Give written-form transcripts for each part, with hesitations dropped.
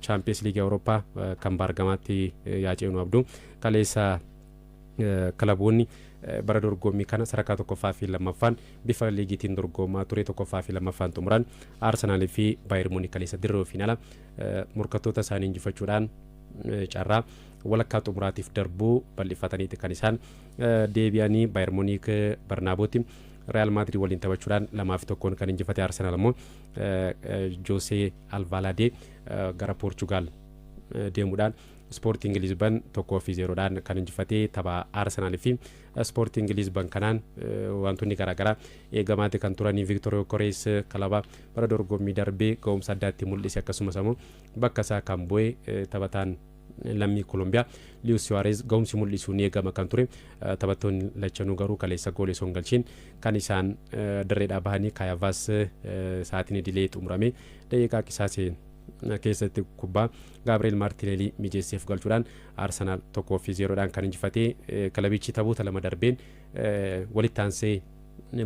Champions League Awurooppaa kan Baargamaatti Yaaceenuu Abduu kaleessa kilaboonni bara dorgommii kana sadarkaa tokkoffaa fi lammaffaan bifa liigiitiin dorgomaa ture tokkoffaa fi lammaffaan xumuran Arsenal fi Bayern Munich kaleessa dirree finaala morkattoota isaanii injifachuudhaan carraa walakkaa xumuraatiif darbuu bal'ifataniiti kan isaan deebi'anii Bayern Munich Barnaabooti Real Madrid waliin taphachuudhaan 2-1 kan injifate Arsenal immoo Jose Alvalade gara Portugal deemuudhaan Sporting Lisbon 1-0 kan injifatee tapha Arsenal fi Sporting Lisbon kanaan wantoonni garaagaraa eegamaatti kan turanii Victor Gyokeres kilaba bara dorgommii darbee ga'umsa addaatti mul'ise akkasumas immoo bakka isaa kan bu'ee taphataan lammii Colombia Luis Suarez ga'umsi mul'isuun eegama kan ture taphattoonni lachanuu garuu kaleessa goolii osoo hin galchiin kan isaan dirreedhaa bahanii Kayavas sa'aatiin idilee xumurame daqiiqaa qisaasee keessatti kubbaa Gabriel Martinelli mijeesseef galchuudhaan Arsenal 1-0 kan injifatee kilabichi taphoota lama darbeen walitti aansee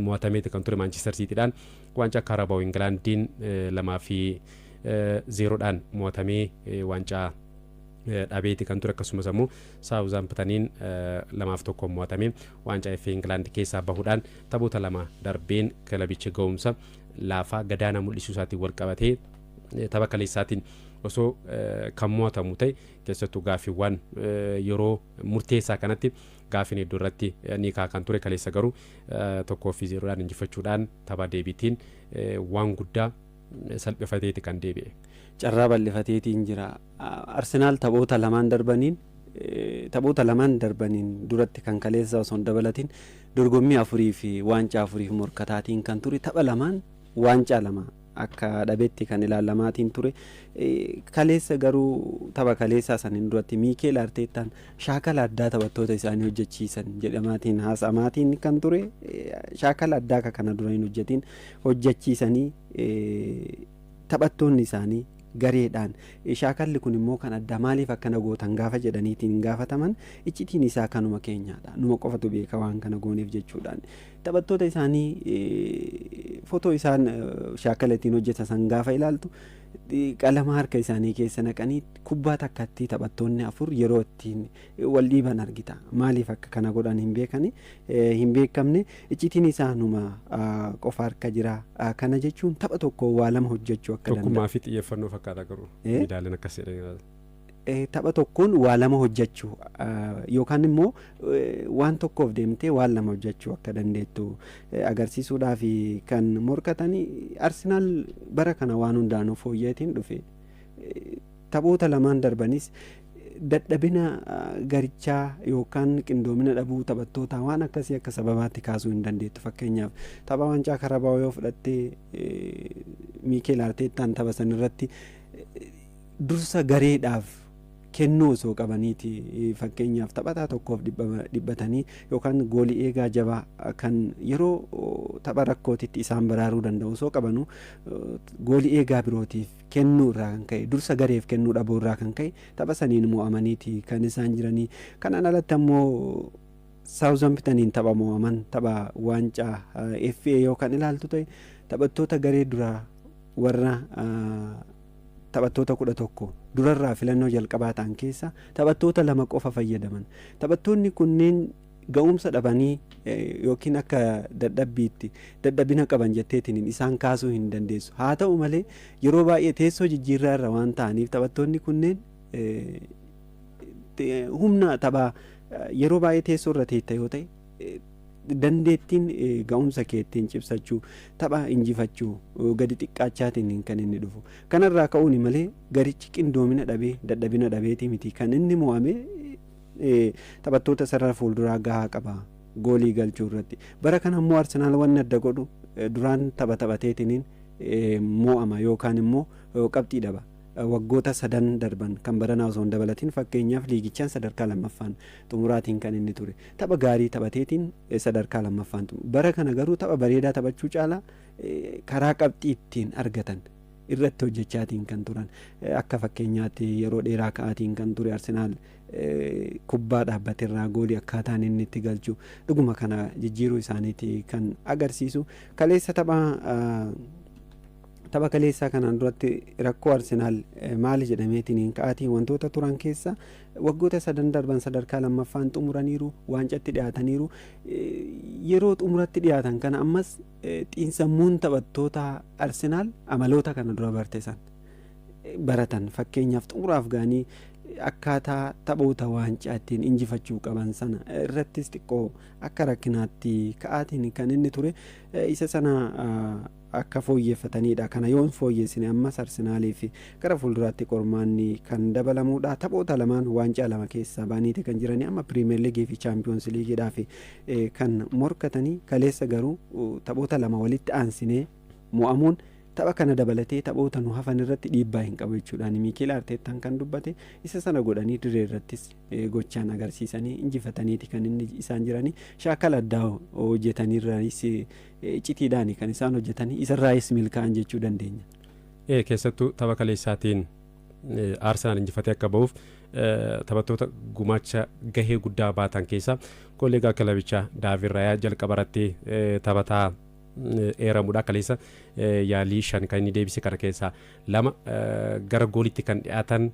mo'atameeti kan ture Manchester City'dhaan waancaa Carabao Englandiin 2-0 mo'atamee waancaa dhabeeti kan ture akkasumas immoo Southamptoniin 2-1 mo'atamee waancaa FA England keessaa bahuudhaan taphoota lama darbeen kilabichi ga'umsa laafaa gadaana mul'isuu isaatiin wal qabatee tapha kaleessaatiin osoo kan mo'atamu ta'e keessattuu gaaffiiwwan yeroo murteessaa kanatti gaaffiin hedduu irratti ni kaakan ture kaleessa garuu 1-0 injifachuudhaan tapha deebiitiin waan guddaa salphifateeti kan deebi'e. Carraa bal'ifateetiin jira. Arsenaal taphoota lamaan darbaniin duratti kan kaleessa osoo hin dabalatin dorgommii 4 fi waancaa 4 morkataatiin kan ture tapha lamaan waancaa lama akka dhabeetti kan ilaalamaatiin ture kaleessa garuu tapha kaleessaa saniin duratti Mikel Arteetaan shaakala addaa taphattoota isaanii hojjechiisan jedhamaatiin haasamaatiin kan ture shaakala addaa kana dura hin hojjechiisanii taphattoonni isaanii gareedhaan shaakalli kun immoo kan adda maaliif akkana gootan gaafa jedhaniitiin gaafataman iccitiin isaa kanuma keenyaadha numa qofatu beeka waan kana gooneef jechuudhaan taphattoota isaanii footoo isaan shaakala ittiin hojjetan gaafa ilaaltu qalama harka isaanii keessa naqanii kubbaa takkatti taphattoonni 4 yeroo ittiin wal dhiiban argita maaliif akka kana godhan hin beekamne iccitiin isaa numa qofa harka jira kana jechuun tapha tokko waa lama hojjechuu akka danda'a tokkummaa fi xiyyeeffannoo fakkaata garuu midaaleen akkas jedhanii tapha tokkoon waa lama hojjechuu yookaan immoo waan tokkoof deemtee waan lama hojjechuu akka dandeettu agarsiisuudhaaf kan morkatanii Arsenaal bara kana waan hundaanuu fooyyatiin dhufe taphoota lamaan darbanis dadhabina garichaa yookaan qindoomina dhabuu taphattoota waan akkasii akka sababaatti kaasuu hin dandeettu. Fakkeenyaaf tapha waancaa Carabao yoo fudhattee Mikel Arteetaan tapha san irratti dursa gareedhaaf kennuu osoo qabaniiti fakkeenyaaf taphataa tokkoof dhibbatanii yookaan goolii eegaa jabaa kan yeroo tapha rakkootitti isaan baraaruu danda'u osoo qabanu goolii eegaa birootiif kennuu irraa kan ka'e dursa gareef kennuu dhabuu irraa kan ka'e tapha saniin mo'amaniiti kan isaan jiranii. Kanaan alatti ammoo Southamptoniin tapha mo'aman tapha waancaa FA yookaan ilaaltu ta'e taphattoota garee duraa warra taphattoota 11 durarraa filannoo jalqabaa ta'an keessa taphattoota 2 qofa fayyadaman. Taphattoonni kunneen ga'umsa dhabanii yookiin akka dadhabina qaban jetteetiin isaan kaasuu hin dandeessu. Haa ta'u malee yeroo baay'ee teessoo jijjiirraa irra waan ta'aniif taphattoonni kunneen humna taphaa yeroo baay'ee teessoo irra teetta yoo ta'e dandeettiin ga'umsa keettiin cibsachuu tapha injifachuu gadi xiqqaachaatiin kan inni dhufu kanarraa ka'uun malee garichi qindoomina dhabee dadhabina dhabeetii miti kan inni mo'ame taphattoota sarara fuulduraa gahaa qaba goolii galchuu irratti. Bara kana immoo Arsenaal wanni adda godhu duraan taphateetiin mo'ama yookaan immoo qabxii dhaba. Waggoota 3 darban kan baranaa osoo hin dabalatiin fakkeenyaaf liigichaan sadarkaa lammaffaan xumuraatiin kan inni ture tapha gaarii taphateetiin sadarkaa lammaffaan bara kana garuu tapha bareedaa taphachuu caalaa karaa qabxii ittiin argatan irratti hojjechaatiin kan turan akka fakkeenyaatti yeroo dheeraa ka'aatiin kan ture Arsenaal kubbaa dhaabbateerraa goolii akkaataan inni itti galchu dhuguma kana jijjiiruu isaaniiti kan agarsiisu. Kaleessa tapha kaleessaa kanaan duratti rakkoo Arsenaal maali jedhameetiin ka'aatiin wantoota turan keessa waggoota sadan darban sadarkaa lammaffaan xumuraniiru, waancatti dhiyaataniiru. Yeroo xumuratti dhiyaatan kana ammas xiinsammuun taphattoota Arsenaal amaloota kana dura barteessan baratan, fakkeenyaaf xumuraaf gaanii akkaataa taphoota waancaa ittiin injifachuu qaban sana irrattis xiqqoo akka rakkinaatti ka'aatiin kan inni ture. Isa sana akka fooyyeffatanidha. Kana yoon fooyyessine ammas Arsenaaliif gara fuulduraatti qormaanni kan dabalamuudha. Taphoota lamaan waancaa lama keessaa baaniiti kan jiranii amma Piriimeer Liigii fi Chaampiyoons Liigiidhaaf kan morkatanii, kaleessa garuu taphoota lama walitti aansinee mo'amuun tapha kana dabalatee taphoota nu hafan irratti dhiibbaa hin qabu jechuudhaan Miikeel Arteetaan kan dubbate. Isa sana godhanii dirree irrattis gochaan agarsiisanii injifataniiti kan inni isaan jiranii. Shaakala addaa hojjetaniirranis citiidhaan kan isaan hojjetanii isarraayis milkaa'an jechuu dandeenya. Keessattuu tapha kaleessaatiin Arsenaal injifatee akka ba'uuf taphattoota gumaacha gahee guddaa baatan keessa kolleegaa kilabichaa Daavid Raayaa jalqaba irratti taphataa eeramuudha. Kaleessa yaalii 5 kan inni deebise kana keessaa 2 gara goolitti kan dhiyaatan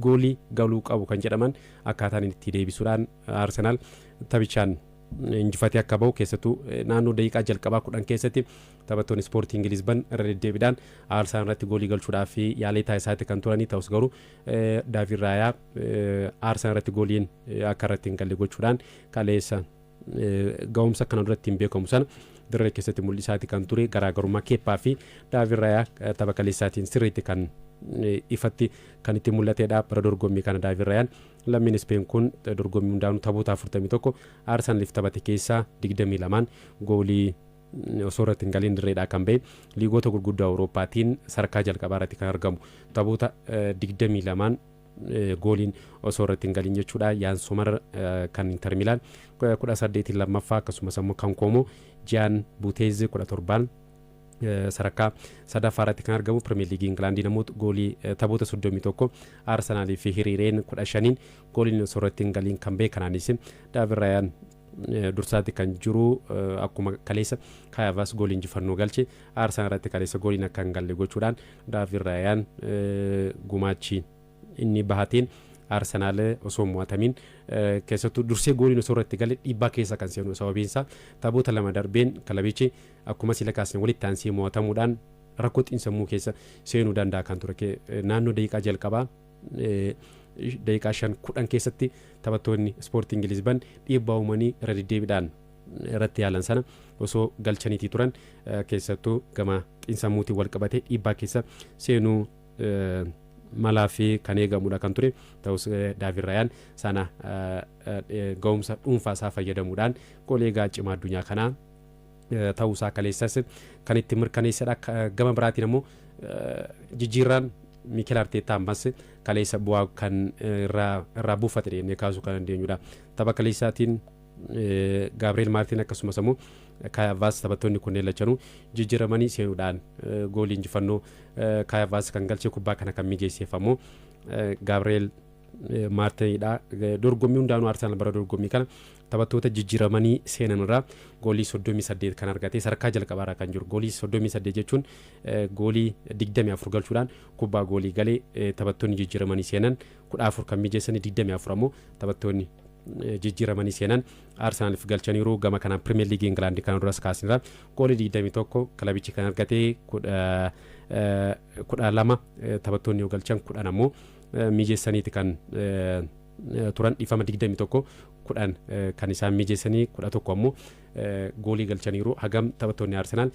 goolii galuu qabu kan jedhaman akkaataan itti deebisuudhaan Arsenaal taphichaan injifatee akka ba'u, keessattuu naannoo daqiiqaa jalqabaa 10 keessatti taphattoonni Ispoorting Lisbon irra deddeebiidhaan Arsenaal irratti goolii galchuudhaaf yaalii taasisaatti kan turanii ta'us garuu Daavid Raayaa Arsenaal irratti gooliin akka irratti hin galle gochuudhaan kaleessa ga'umsa kana duratti hin beekamu sana dirree keessatti mul'isaati kan ture. Garaagarummaa Keeppaa fi Daavid Raayaa tapha kaleessaatiin sirriitti kan ifatti kan itti mul'atedha. Bara dorgommii kana Daavid Raayaan lammiin Ispeen kun dorgommii hundaanuu taphoota 41 Arsenaaliif taphate keessaa 22 goolii osoo irratti hin galiin dirreedhaa kan ba'e. Liigoota gurguddaa Awurooppaatiin sadarkaa jalqabaa irratti kan argamu taphoota 22 gooliin osoo irratti hin galiin jechuudha. Yaan Somar kan Inter Milaan 18 lammaffaa, akkasumas immoo kan Koomoo Jiyaan Buuteezi 17 sadarkaa sadaffaa irratti kan argamu. Pirimeer Liigii Ingilaandii namoota goolii taphoota 31 Arsenaalii fi hiriireen 15 gooliin osoo irratti hin galiin kan ba'e. Kanaanis Daavid Raayaan dursaatti kan jiru akkuma kaleessa Kai Havertz goolii injifannoo galche. Arsenaal irratti kaleessa gooliin akka hin galle gochuudhaan Daavid Raayaan gumaachi inni bahateen Arsenaal osoo mo'atamiin keessattuu dursee gooliin osoo irratti gale dhiibbaa keessa kan seenu. Sababiinsa taphoota lama darbeen kilabichi akkuma sila kaasne walitti aansee mo'atamuudhaan rakkoo xiinsammuu keessa seenuu danda'a kan ture. Naannoo daqiiqaa jalqabaa daqiiqaa 5-10 keessatti taphattoonni Ispoorting Lisbon dhiibbaa uumanii irra deddeebiidhaan irratti yaalan sana osoo galchaniitii turan, keessattuu gama xiinsammuutiin wal qabatee dhiibbaa keessa seenuu malaa fi kan eegamudha kan ture. Ta'us Daavid Raayaan sana ga'umsa dhuunfaa isaa fayyadamuudhaan kolleegaa cimaa addunyaa kanaa ta'uusaa kaleessas kan itti mirkaneessedha. Gama biraatiin immoo jijjiirraan Miikeel Arteetaa ammas kaleessa bu'aa kan irraa buufate jennee kaasuu kan dandeenyudha. Tapha kaleessaatiin Gabriel Martin akkasumas immoo Kai Havertz taphattoonni kunneen lachanuu jijjiiramanii seenuudhaan goolii injifannoo Kai Havertz kan galchee kubbaa kana kan mijeesseef ammoo Gabriel Martinidha. Dorgommii hundaanuu Arsenaal bara dorgommii kana taphattoota jijjiiramanii seenan irraa goolii 38 kan argate sadarkaa jalqabaarraa kan jiru. Goolii 38 jechuun goolii 24 galchuudhaan kubbaa goolii galee taphattoonni jijjiiramanii seenan 14 kan mijeessanii 24 ammoo taphattoonni jijjiiramanii seenan Arsenaaliif galchaniiru. Gama kanaan Pirimeer Liigii Ingilaandii kan duras kaasnirra goolii 21 kilabichi kan argate 12 taphattoonni yoo galchan 10 ammoo mijeessaniiti kan turan. Dhiifama 21 10 kan isaan mijeessanii 11 ammoo goolii galchaniiru. Hagam taphattoonni Arsenaal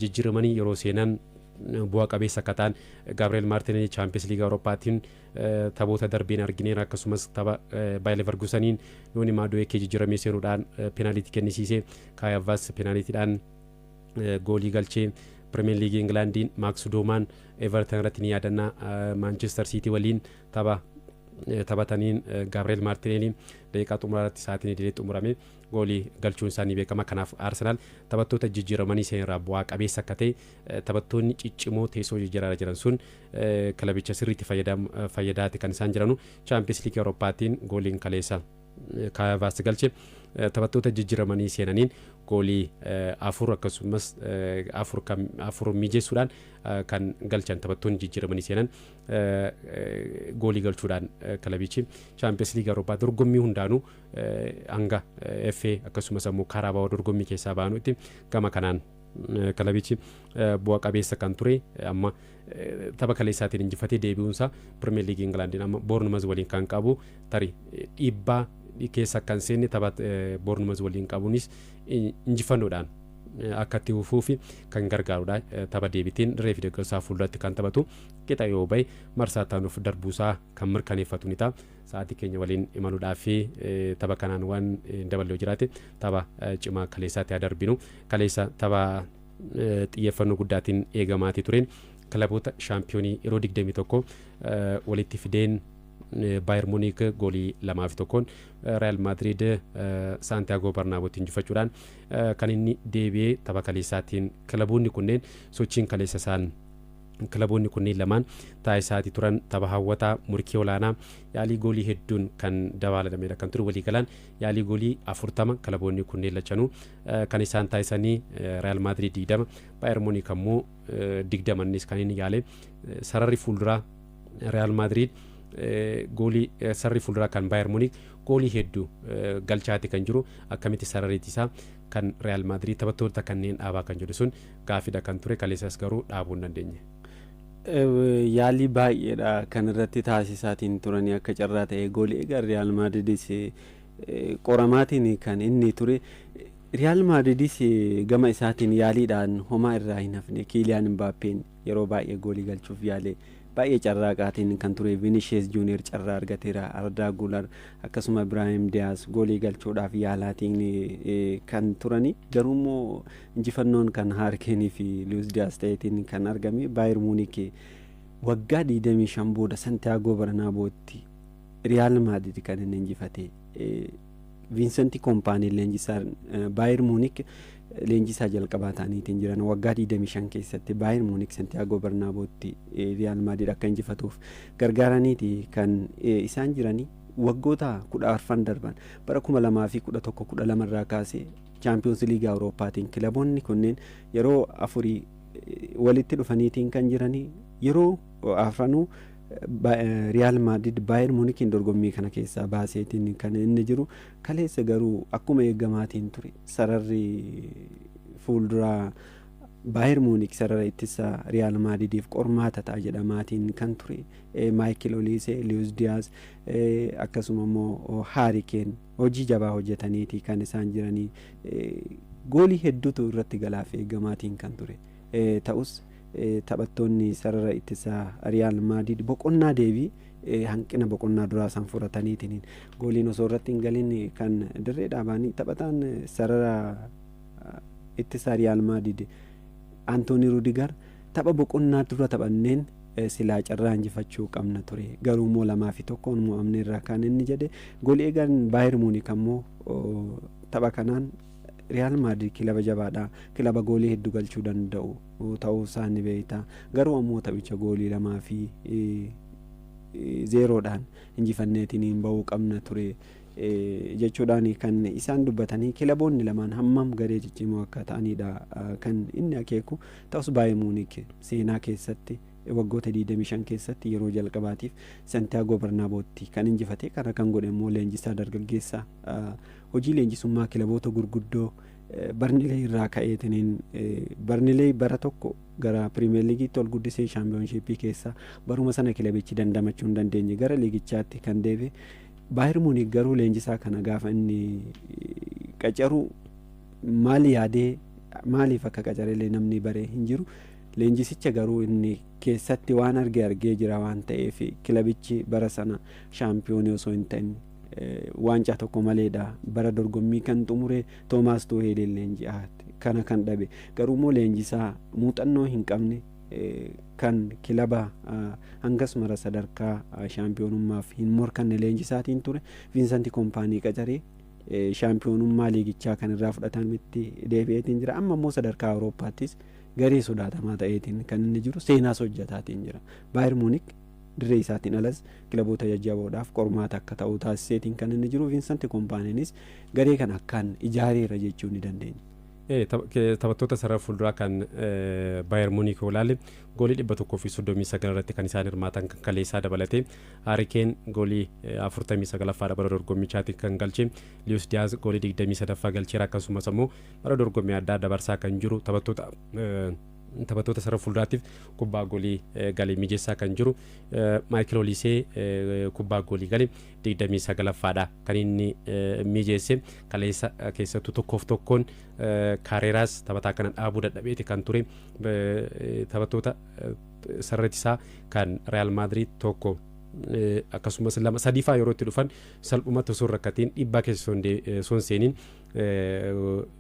jijjiiramanii yeroo seenan bu'aa qabeessa akka ta'an Gabriel Martinelli Champions League Awurooppaatiin taphoota darbeen argineera. Akkasumas tapha Bayer Leverkuseniin Nooni Maadu'eekee jijjiiramee seenuudhaan peenaalitii kennisiisee. Kai Havertz peenaaliitiidhaan goolii galchee. Pirimeer Liigii Ingilaandiin Maaks Doomaan Everton irratti ni yaadanna. Manchester City waliin taphataniin Gabriel Martinelli daqiiqaa xumuraatti sa'aatiin idilee xumurame goolii galchuun isaanii beekama. Kanaaf Arsenaal taphattoota jijjiiramanii seenirraa bu'aa qabeessa akka ta'e, taphattoonni ciccimoo teessoo jijjiiraa jiran sun kilabicha sirriitti fayyadaati kan isaan jiranu. Champions League Awurooppaatiin gooliin kaleessa Kaayaavaas galche taphattoota jijjiiramanii seenaniin goolii 4 akkasumas 4 mijeessuudhaan kan galchan taphattoonni jijjiiramanii seenan goolii galchuudhaan kilabichi Champions League Awurooppaa dorgommii hundaanuu hanga FA akkasumas immoo Kaaraabaa dorgommii keessaa baanutti gama kanaan kilabichi bu'a qabeessa kan ture amma tapha kaleessaatiin injifatee deebi'uunsaa Premier League Englandiin amma Bournemouth waliin kan qabu tarii dhiibbaa keessa kan seenne tapha Bournemouth waliin qabuunis injifannoodhaan akka itti fufuufi kan gargaarudha. Tapha deebitiin reefi deeggarsaa fuulduratti kan taphatu qixa yoo bahe marsaa taanuuf darbuusaa kan mirkaneeffatu ni ta'a. Sa'aatii keenya waliin imaluudhaaf tapha kanaan waan dabaluu jiraate tapha cimaa kaleessaatti haa darbinu. Kaleessa tapha xiyyeeffannoo guddaatiin eegamaatii tureen kilaboota shaampiyoonii yeroo 21 walitti fideen Bayern Munich goolii 2-1 Real Madrid Santiago Bernabeutiin injifachuudhaan kan inni deebi'ee tapha kaleessaatiin kilaboonni kunneen sochiin kaleessa isaan kilaboonni kunneen lamaan taasisaatii turan tapha hawwataa murkii olaanaa yaalii goolii hedduun kan dabalamedha kan ture walii galaan yaalii goolii 40 kilaboonni kunneen lachanuu kan isaan taasisanii Real Madrid 20 Bayern Munich ammoo 20 kan inni yaale sararri fuulduraa Real Madrid goolii sarri fuulduraa kan Bayern Munich goolii hedduu galchaati kan jiru akkamitti sarariitti isaa kan Real Madrid taphattoota kanneen dhaabaa kan jedhu sun gaafidha kan ture kaleessas garuu dhaabuu hin dandeenye. Yaalii baay'eedha kan irratti taasisaatiin turanii akka carraa ta'e goolii egaa Real Madridis qoramaatiin kan inni ture. Real Madridis gama isaatiin yaaliidhaan homaa irraa hin hafne Kylian Mbappeen yeroo baay'ee goolii galchuuf yaale baay'ee carraaqaatiin kan ture. Vinicius Junior carraa argateera. Arda Güler akkasuma Brahim Diaz goolii galchuudhaaf yaalaatiin kan turani. Garuu immoo injifannoon kan Harry Kane fi Luis Diaz ta'eetiin kan argame. Bayern Munich waggaa 25 booda Santiago Bernabeutti Real Madrid kan inni injifate. Vincent Kompany leenjisaa Bayern Munich leenjisaa jalqabaa ta'aniitiin jiran waggaa 25 keessatti Bayern Munich Santiago Bernabeutti Real Madrid akka injifatuuf gargaaraniiti kan isaan jiranii. Waggoota 14 darban bara 2011-12 irraa kaasee Champions League Awurooppaatiin kilaboonni kunneen yeroo 4 walitti dhufaniitiin kan jiranii. Yeroo afranuu Real Madrid Bayern Munich dorgommii kana keessaa baaseetiin kan inni jiru. Kaleessa garuu akkuma eegamaatiin ture sararri fuulduraa Bayern Munich sarara ittisa Real Madridiif qormaata ta'a jedhamaatiin kan ture. Michael Olise, Luis Diaz akkasuma immoo Harry Kane hojii jabaa hojjetaniiti kan isaan jiranii. Goolii hedduutu irratti galaaf eegamaatiin kan ture. Ta'us taphattoonni sarara ittisa Real Madrid boqonnaa deebii hanqina boqonnaa duraa san furataniitiin gooliin osoo irratti hin galin kan dirree dhaabanii taphataan sarara ittisa Real Madrid Anthony Rudiger tapha boqonnaa dura taphanneen silaa carraa injifachuu qabna ture. Garuu immoo 2-1 mo'amne irraa kan inni jedhe. Goolii eegan Bayern Munich ammoo tapha kanaan Real Madrid kilaba jabaadha. Kilaba goolii hedduu galchuu danda'u ta'uu isaa ni beekta. Garuu ammoo taphicha goolii 2-0dhaan injifanneetiin bahuu qabna ture jechuudhaan kan isaan dubbatanii. Kilaboonni lamaan hammam garee ciccimoo akka ta'anidha kan inni akeeku. Ta'us Bayern Munich seenaa keessatti waggoota 25 keessatti yeroo jalqabaatiif Santiago Bernabeutti kan injifate. Kana kan godhe immoo leenjisaa dargaggeessa hojii leenjisummaa kilaboota gurguddoo Burnley irraa ka'eetiin Burnley bara tokko gara Premier Leagueetti ol guddisee Championship keessa baruma sana kilabichi dandamachuu hin dandeenye gara liigichaatti kan deebi'e. Bayern Munich garuu leenjisaa kana gaafa inni qacaru maali yaadee maaliif akka qacarellee namni baree hin jiru. Leenjisicha garuu inni keessatti waan argee jira waan ta'eef kilabichi bara sana shaampiyoonii osoo hin ta'in waancaa tokko maleedha bara dorgommii kan xumure. Thomas Tuchel leenji'aati kana kan dhabe. Garuu immoo leenjisaa muuxannoo hin qabne kan kilaba hangasuma sadarkaa shaampiyoonummaaf hin morkanne leenjisaatiin ture. Vincent Kompany qacaree shaampiyoonummaa liigichaa kan irraa fudhatametti deebi'eetiin jira. Amma immoo sadarkaa Awurooppaattis garee sodaatamaa ta'eetiin kan inni jiru. Seenaas hojjetaatiin jira. Bayern Munich dirree isaatiin alas kilaboota jajjaboodhaaf qormaata akka ta'u taasiseetiin kan inni jiru. Viinsant Kompaanenis garee kan akkaan ijaareera jechuu ni dandeenya. Taphattoota sarara fuulduraa kan Bayern Munich olaale goolii 139 irratti kan isaan hirmaatan kan kaleessaa dabalatee Harry Kane goolii 49 bara dorgommichaatti kan galche, Luis Diaz goolii 23 galcheera. Akkasumas immoo bara dorgommii addaa dabarsaa kan jiru taphattoota sarara fuulduraatiif kubbaa goolii galee mijeessaa kan jiru Michael Olise kubbaa goolii galee 29ffaadha kan inni mijeesse. Kaleessa keessattuu tokkoof tokkoon Carreras taphataa kana dhaabuu dadhabeeti kan ture. Taphattoota sararatisaa kan Real Madrid tokko akkasumas lama sadiifaa yeroo itti dhufan salphumatti osoo rakkatiin dhiibbaa keessa son seeniin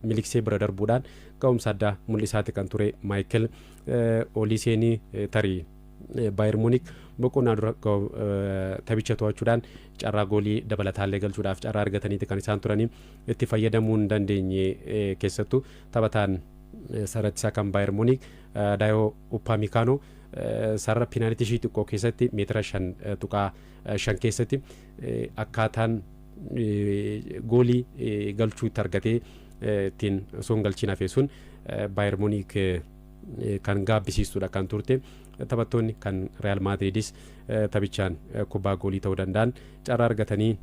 miliksee bira darbuudhaan ga'umsa addaa mul'isaati kan ture Michael Oliseenii tarii Bayern Munich boqonnaa dura taphicha to'achuudhaan carraa goolii dabalataallee galchuudhaaf carraa argataniiti kan isaan turanii itti fayyadamuu hin dandeenye. Keessattuu taphataan sararatisaa kan Bayern Munich Daayoo Upamecano sarara pinaalitii ishii xiqqoo keessatti meetira 5.5 keessatti akkaataan goolii galchuu itti argatee ittiin osoo hin galchiin hafe sun Bayern Munich kan gaabbisiistuudha kan turte. Taphattoonni kan Real Madridis taphichaan kubbaa goolii ta'uu danda'an carraa argatanii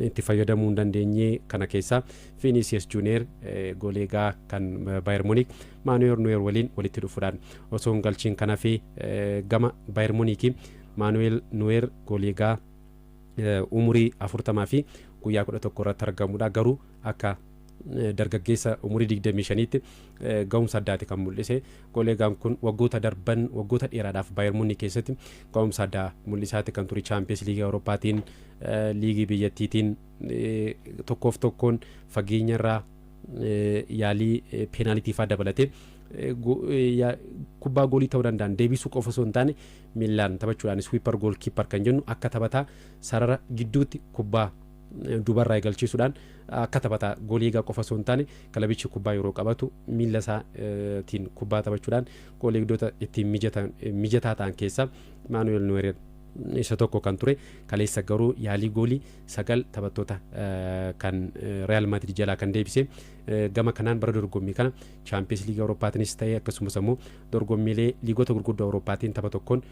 itti fayyadamuu hin dandeenye. Kana keessaa Vinicius Junior gooleegaa kan Bayern Munich Manuel Neuer waliin walitti dhufuudhaan osoo hin galchiin kana fi gama Bayern Munich Manuel Neuer gooleegaa umurii 40 fi guyyaa 11 irratti argamuudha. Garuu akka dargaggeessa umurii 25tti ga'umsa addaati kan mul'ise. Gooleegaan kun waggoota dheeraadhaaf Bayern Munich keessatti ga'umsa addaa mul'isaati kan ture. Champions League Awurooppaatiin liigii biyyattiitiin tokkoof tokkoon fageenyarraa yaalii peenaaliitiifaa dabalatee kubbaa goolii ta'uu danda'an deebisuu qofa osoo hin taane miilaan taphachuudhaan swiiper goolkiippar kan jennu akka taphataa sarara gidduutti kubbaa dubarraa eegalchiisuudhaan akka taphataa goolii eegaa qofa osoo hin taane kilabichi kubbaa yeroo qabatu miila isaatiin kubbaa taphachuudhaan goolii eegdota ittiin mijataa ta'an keessaa Manuel Neuer isa tokko kan ture. Kaleessa garuu yaalii goolii 9 taphattoota kan Real Madrid jalaa kan deebise. Gama kanaan bara dorgommii kana Champions League Awurooppaatiinis ta'ee akkasumas immoo dorgommiilee liigota gurguddoo Awurooppaatiin tapha tokkoon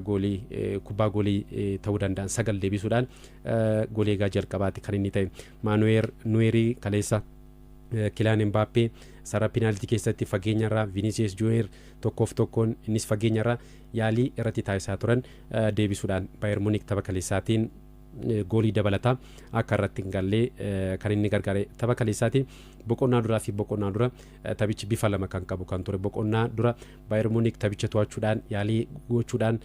goolii kubbaa goolii ta'uu danda'an 9 deebisuudhaan goolii eegaa jalqabaati kan inni ta'e. Manuel Neuer kaleessa Kylian Mbappé sarara pinaalitii keessatti fageenyarraa Vinicius Junior tokkoof tokkoon innis fageenyarraa yaalii irratti taasisaa turan deebisuudhaan Bayern Munich tapha kaleessaatiin goolii dabalataa akka irratti hin gallee kan inni gargaare. Tapha kaleessaatiin boqonnaa duraa fi boqonnaa dura taphichi bifa lama kan qabu kan ture. Boqonnaa dura Bayern Munich taphicha to'achuudhaan yaalii gochuudhaan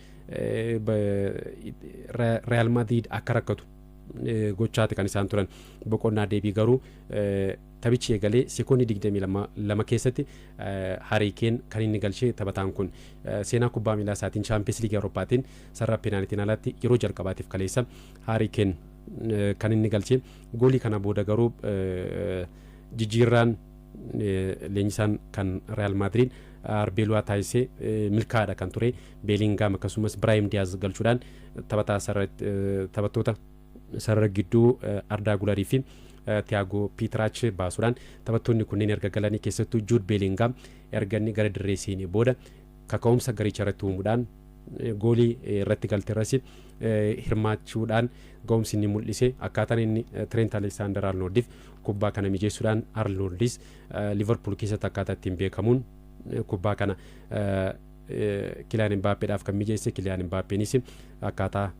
Real Madrid akka rakkatu gochaati kan isaan turan. Boqonnaa deebii garuu taphichi eegalee sekoondii 22 keessatti Harry Kane kan inni galchee. Taphataan kun seenaa kubbaa miilaa isaatiin Champions League Awurooppaatiin sarara peenaalitiin alatti yeroo jalqabaatiif kaleessa Harry Kane kan inni galchee. Goolii kana booda garuu jijjiirraan leenjisaan kan Real Madrid arbeeluu taasisee milkaa'aadha kan ture. Bellingham akkasumas Brahim Diaz galchuudhaan taphattoota sarara gidduu Arda Gularii fi Thiago Petrach baasuudhaan taphattoonni kunneen erga galanii keessattuu Jude Bellingham erga inni gara dirree seenee booda kaka'umsa garicha irratti uumuudhaan goolii irratti galteerras hirmaachuudhaan ga'umsi inni mul'ise. Akkaataan inni Trent Alexander-Arnoldif kubbaa kana mijeessuudhaan Arnoldis Liverpool keessatti akkaataa ittiin beekamuun kubbaa kana Kylian Mbappeedhaaf kan mijeesse. Kylian Mbappeenis akkaataa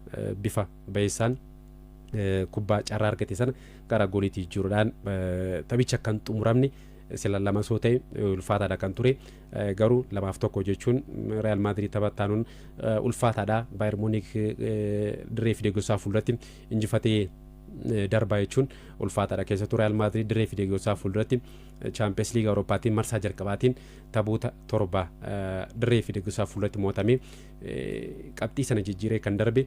bifa bayeessaan kubbaa carraa argate sana gara gooliitti jijjiiruudhaan taphicha kan xumuramne sila lama soo ta'e ulfaataadha kan ture. Garuu 2-1 jechuun Real Madrid taphataanuun ulfaataadha. Bayern Munich dirree fideeggosaa fuulduratti injifatee darbaa jechuun ulfaataadha. Keessattuu Real Madrid dirree fideeggosaa fuulduratti Champions League Awurooppaatiin marsaa jalqabaatiin taphoota 7 dirree fideeggosaa fuulduratti mo'atamee qabxii sana jijjiiree kan darbe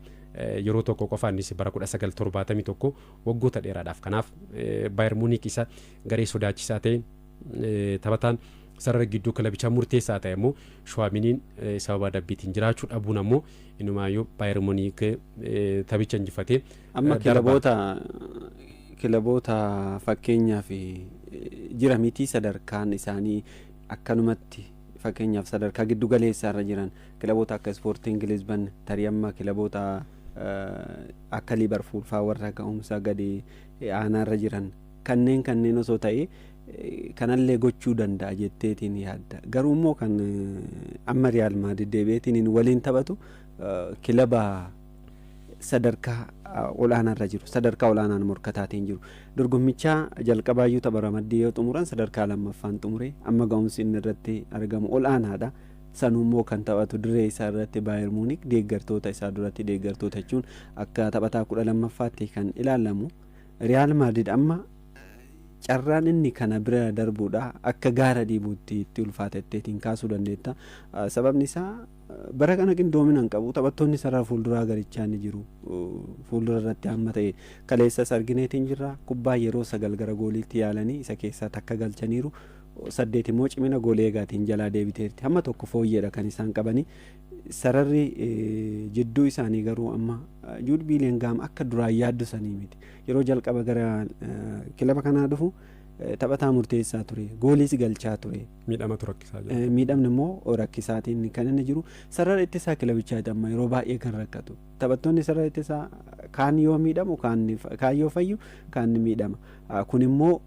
yeroo tokko qofa innis bara 1971 waggoota dheeraadhaaf. Kanaaf Bayern Munich isa garee sodaachisaa ta'e taphataan sarara gidduu kilabichaa murteessaa ta'e immoo Shwaaminiin sababa adabbiitiin jiraachuu dhabuun ammoo inumaayyuu Baayern Munich taphicha injifatee amma kilaboota fakkeenyaaf jira miti sadarkaan isaanii akkanumatti fakkeenyaaf sadarkaa giddu galeessaa irra jiran kilaboota akka Sporting Lisbon tarii amma kilaboota akka Liverpool faa warra ga'umsa gadi aanaa irra jiran kanneen osoo ta'e kanallee gochuu danda'a jetteetiin yaadda. Garuu immoo kan amma Real Madrid deebi'eetiin waliin taphatu kilaba sadarkaa olaanaarra jiru, sadarkaa olaanaan morkataatiin jiru. Dorgommicha jalqabaayyuu tapha ramaddii yoo xumuran sadarkaa lammaffaan xumure amma ga'umsi inni irratti argamu olaanaadha. Sanummoo kan taphatu dirree isaa irratti Baayern Munich deeggartoota isaa duratti deeggartoota jechuun akka taphataa 12ffaatti kan ilaalamu. Real Madrid amma carraan inni kana bira darbuudha akka gaara dhiibuutti itti ulfaatetteetiin kaasuu dandeetta. Sababni isaa bara kana qindoominaan qabu taphattoonni sarara fuulduraa garichaa ni jiru. Fuuldura irratti amma ta'e kaleessas argineetiin jirra. Kubbaa yeroo 9 gara gooliitti yaalanii isa keessaa takka galchaniiru. 8 immoo cimina goolee eegaatiin jalaa deebiteerti. Hamma tokko fooyyeedha kan isaan qabanii. Sararri jidduu isaanii garuu amma Jude Bellingham akka duraan yaaddu sanii miti. Yeroo jalqaba gara kilaba kanaa dhufu taphataa murteessaa ture, gooliis galchaa ture. Miidhamatu rakkisaa jira. Miidhamni immoo rakkisaatiin kan inni jiru sarara ittisaa kilabichaati amma yeroo baay'ee kan rakkatu. Taphattoonni sarara ittisaa kaan yoo miidhamu kaan yoo fayyu kaan miidhama. Kun immoo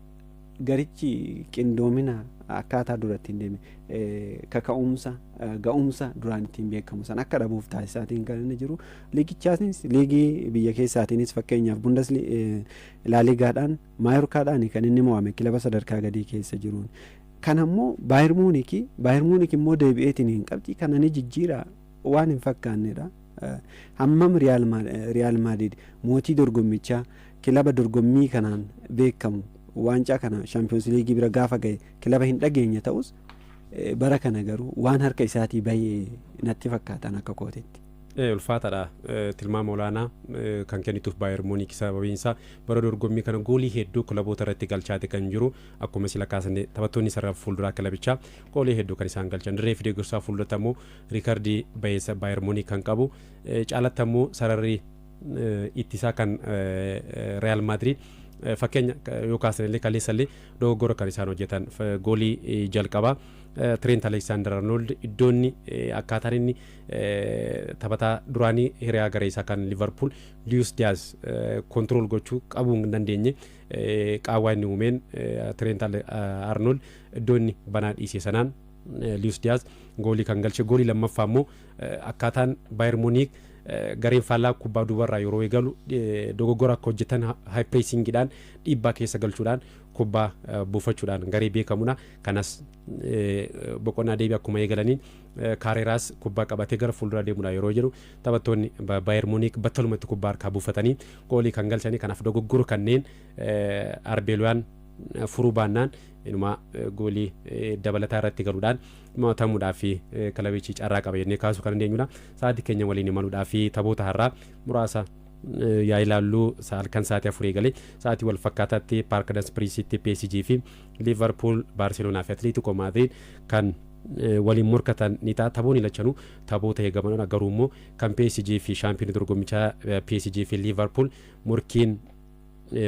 garichi qindoomina akkaataa duratti hin deeme kaka'umsa ga'umsa duraan ittiin beekamu san akka dhabuuf taasisaatiin kan inni jiru. Liigichaanis liigii biyya keessaatiinis fakkeenyaaf laaligaadhaan maayorkaadhaan kan inni mo'ame kilaba sadarkaa gadii keessa jiruun. Kan ammoo Baayern Munich immoo deebi'eetiin hin qabxii kana ni jijjiira waan hin fakkaannedha. Hammam Real Madrid mootii dorgommichaa kilaba dorgommii kanaan beekamu waancaa kana Champions League bira gaafa ga'e kilaba hin dhageenye ta'us bara kana garuu waan harka isaatii bahee natti fakkaatan akka kootetti. Ulfaataadha. Tilmaama olaanaa kan kennituuf Baayern Munich sababiin isaa bara dorgommii kana goolii hedduu kilaboota irratti galchaate kan jiru akkuma sila kaasanii taphattoonni sarara fuulduraa kilabichaa goolii hedduu kan isaan galchan. Dirree fi deeggarsaa fuuldurata immoo riikardii bayeessa Baayern Munich kan qabu caalatti immoo sararri ittisaa kan Real Madrid fakkeenya yoo kaasanillee kaleessallee dogoggora kan isaan hojjetan goolii jalqabaa Trent Alexander-Arnold iddoonni akkaataan inni taphataa duraanii hiriyaa garee isaa kan Liverpool Luis Diaz kontirool gochuu qabuu hin dandeenye qaawwaa inni uumeen Trent Arnold iddoonni banaa dhiisee sanaan Luis Diaz goolii kan galche. Goolii lammaffaa immoo akkaataan Baayern Munich gareen faallaa kubbaa duubarraa yeroo eegalu dogoggora akka hojjetan high pressingiidhaan dhiibbaa keessa galchuudhaan kubbaa buufachuudhaan garee beekamudha. Kanas boqonnaa deebii akkuma eegalaniin Kaareeraas kubbaa qabatee gara fuuldura deemuudhaan yeroo jedhu taphattoonni Baayern Munich battalumatti kubbaa harkaa buufatanii goolii kan galchanii. Kanaaf dogoggora kanneen Arbeelooyaan furuu baannaan inuma goolii dabalataa irratti galuudhaan mo'atamuudhaa fi kilabichi carraa qaba jennee kaasuu kan dandeenyudha. Sa'aatii keenya waliin imaluudhaa fi taphoota har'aa muraasa yaa ilaalluu halkan sa'aatii 4 galee sa'aatii wal fakkaataatti Parc des Princes PSG fi Liverpool, Barcelona fi Atletico Madrid kan waliin morkatan ni ta'a. Taphoonni lachanuu taphoota eegamanidha. Garuu immoo kan PSG fi shaampiyoonii dorgommichaa PSG fi Liverpool morkiin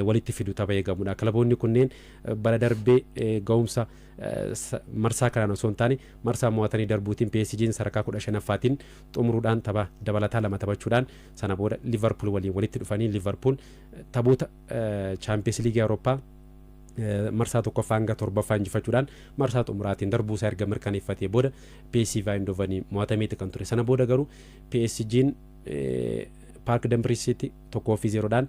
walitti fidu tapha eegamudha. Kilaboonni kunneen bara darbee ga'umsa marsaa kanaan osoo hin taane marsaa mo'atanii darbuutiin PSG'n sadarkaa 15ffaatiin xumuruudhaan tapha dabalataa 2 taphachuudhaan sana booda Liverpool waliin walitti dhufanii Liverpool taphoota Champions League Awurooppaa marsaa tokkoffaa hanga 7ffaa injifachuudhaan marsaa xumuraatiin darbuu isaa erga mirkaneeffatee booda PSV Eindhoven mo'atameeti kan ture. Sana booda garuu PSG'n Parc des Princes 1-0dhaan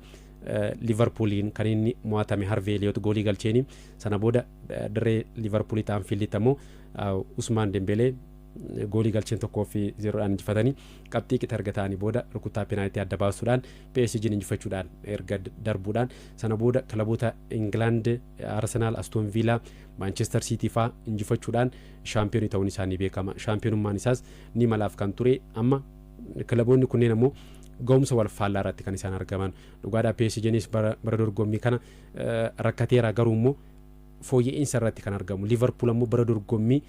Liverpooliin kan inni mo'atame Harvey Elliott goolii galcheeni. Sana booda dirree Liverpoolii ta'an fiillitamoo Usmaan Dembelee goolii galcheen 1-0dhaan injifatanii qabxii qixa erga ta'anii booda rukuttaa penaaltii adda baasuudhaan PSG'n injifachuudhaan erga darbuudhaan sana booda kilaboota England, Arsenal, Aston Villa, Manchester City faa injifachuudhaan shaampiyoonii ta'uun isaanii beekama. Shaampiyoonummaan isaas ni malaaf kan ture. Amma kilaboonni kunneen ammoo ga'umsa wal faallaa irratti kan isaan argaman. Dhugaadhaa PSG'nis bara dorgommii kana rakkateera. Garuu immoo fooyya'insa irratti kan argamu. Liverpool ammoo bara dorgommii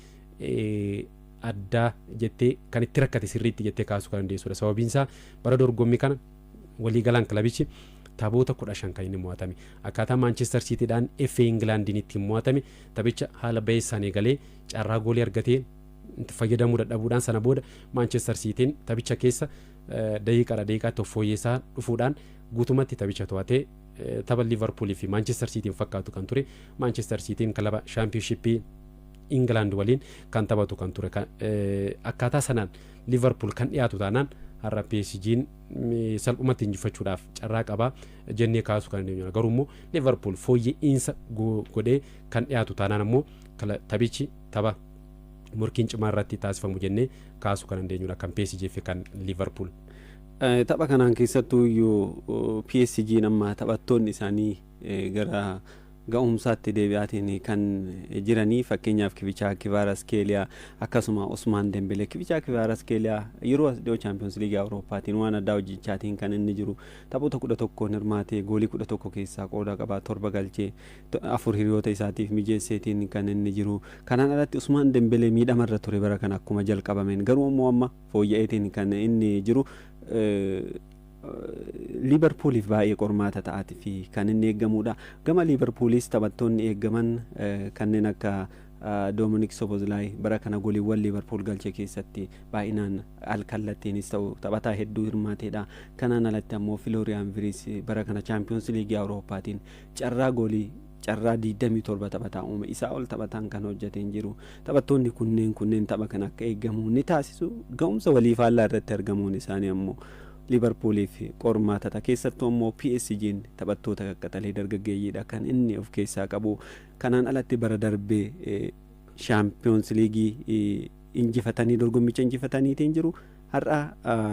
addaa jettee kan itti rakkate sirriitti jettee kaasuu kan dandeessudha. Sababiin isaa bara dorgommii kana waliigalaan kilabichi taphoota 15 kan inni mo'atame. Akkaataa Manchester City'dhaan FA Englandiin ittiin mo'atame taphicha haala bayeessaan eegalee carraa goolii argatee itti fayyadamuu dadhabuudhaan sana booda Manchester City'n taphicha keessa daqiiqaatti of fooyyessaa dhufuudhaan guutumatti taphicha to'atee tapha Liverpool fi Manchester City'n fakkaatu kan ture. Manchester City'n kilaba Championship England waliin kan taphatu kan ture. Akkaataa sanaan Liverpool kan dhiyaatu taanaan har'a PSG'n salphumatti injifachuudhaaf carraa qaba jennee kaasuu kan dandeenyudha. Garuu immoo Liverpool fooyya'insa godhee kan dhiyaatu taanaan immoo taphichi tapha morkiin cimaa irratti taasifamu jennee kaasuu kan dandeenyudha kan PSG fi kan Liverpool. Tapha kanaan keessattuu iyyuu PSG'n amma taphattoonni isaanii gara ga'umsaatti deebi'aatiin kan jiranii fakkeenyaaf Kivichaa Kvaratskhelia akkasuma Usmaan Dembele. Kivichaa Kvaratskhelia yeroo as dhiyoo Champions League Awurooppaatiin waan addaa hojjechaatiin kan inni jiru taphoota 11 hirmaatee goolii 11 keessaa qooda qabaa 7 galchee 4 hiriyoota isaatiif mijeesseetiin kan inni jiru. Kanaan alatti Usmaan Dembele miidhamarra ture bara kana akkuma jalqabameen garuu immoo amma fooyya'eetiin kan inni jiru. Liverpooliif baay'ee qormaata ta'aati fi kan inni eeggamudha. Gama Liverpoolis taphattoonni eeggaman kanneen akka Dominic Szoboszlai bara kana gooliiwwan Liverpool galche keessatti baay'inaan alkallattiinis ta'u taphataa hedduu hirmaateedha. Kanaan alatti ammoo Florian Wirtz bara kana Champions League Awurooppaatiin carraa 27 taphataa uume isaa ol taphataan kan hojjeteen jiru. Taphattoonni kunneen tapha kan akka eeggamu ni taasisu. Ga'umsa walii faallaa irratti argamuun isaanii ammoo Liverpooliif qormaatata. Keessattuu ammoo PSG'n taphattoota qaqqaxalee dargaggeeyyiidha kan inni of keessaa qabu. Kanaan alatti bara darbee Champions League injifatanii dorgommicha injifataniitiin jiru. Har'a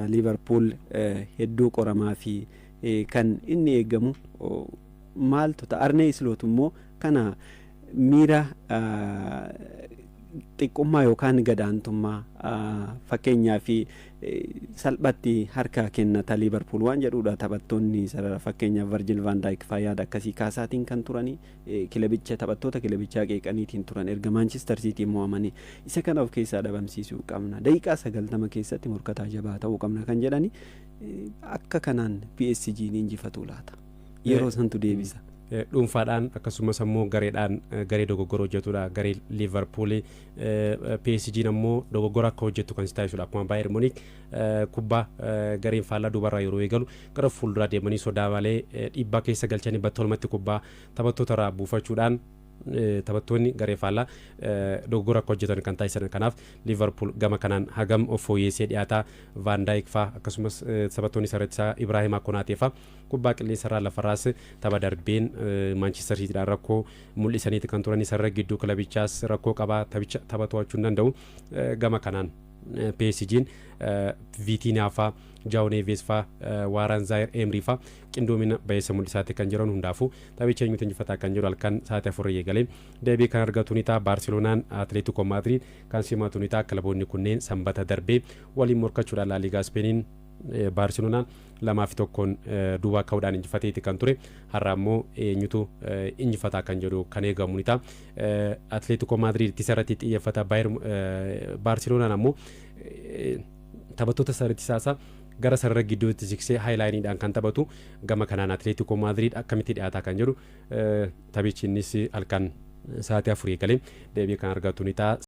Liverpool hedduu qoramaa fi kan inni eeggamu maaltu ta'a? Arne Slot immoo kana miira xiqqummaa yookaan gadaantummaa fakkeenyaa fi salphatti harka kennata Liverpool waan jedhudha. Taphattoonni sarara fakkeenyaaf Virgil van Dijk fayyaada akkasii kaasaatiin kan turanii kilabicha taphattoota kilabichaa qeeqaniitiin turan erga Manchester City mo'amanii isa kana of keessaa dhabamsiisuu qabna. Daqiiqaa 90 keessatti morkataa jabaa ta'uu qabna kan jedhani akka kanaan PSG ni injifatu laata? Yeroo santu deebisa. Dhuunfaadhaan akkasumas ammoo gareedhaan garee dogoggora hojjetudha. Garee Liverpool PSG ammoo dogoggora akka hojjettu kan taasisudha. Akkuma Bayern Munich kubbaa gareen faallaa duubarraa yeroo eegalu gara fuulduraa deemanii sodaa malee dhiibbaa keessa galchanii battalumatti kubbaa taphattoota irraa buufachuudhaan taphattoonni garee faallaa dogoggora akka hojjetan kan taasisan. Kanaaf Liverpool gama kanaan hagam of fooyyessee dhiyaataa. Van Dijk faa akkasumas taphattoonni sararrisaa Ibrahima Konaatee faa kubbaa qilleensarraa lafarraas tapha darbeen Manchester City'dhaan rakkoo mul'isaniiti kan turan. Isarra gidduu kilabichaas rakkoo qabaa taphicha tapha to'achuu hin danda'u. Gama kanaan PSG'n Vitinha faa Joao Neves faa Warren Zaire Emery faa qindoomina bayeessa mul'isaatti kan jiran hundaafuu taphicha eenyutu injifataa kan jiru halkan sa'aatii 4 eegalee deebii kan argatu ni ta'a. Barcelonaan Atletico Madrid kan simatu ni ta'a. Kilaboonni kunneen sanbata darbee waliin morkachuudhaan La Liga Spainiin Barcelonaan 2-1 duwwaa ka'uudhaan injifateeti kan ture. Har'a ammoo eenyutu injifataa kan jedhu kan eegamu ni ta'a. Atletico Madrid isarratti xiyyeeffata. Barcelonaan ammoo taphattoota sararrisaa gara sarara gidduutti siqsee haayilaayiniidhaan kan taphatu. Gama kanaan Atletico Madrid akkamitti dhiyaataa kan jedhu taphichi innis halkan sa'aatii 4 eegalee deebii kan argatu ni ta'a.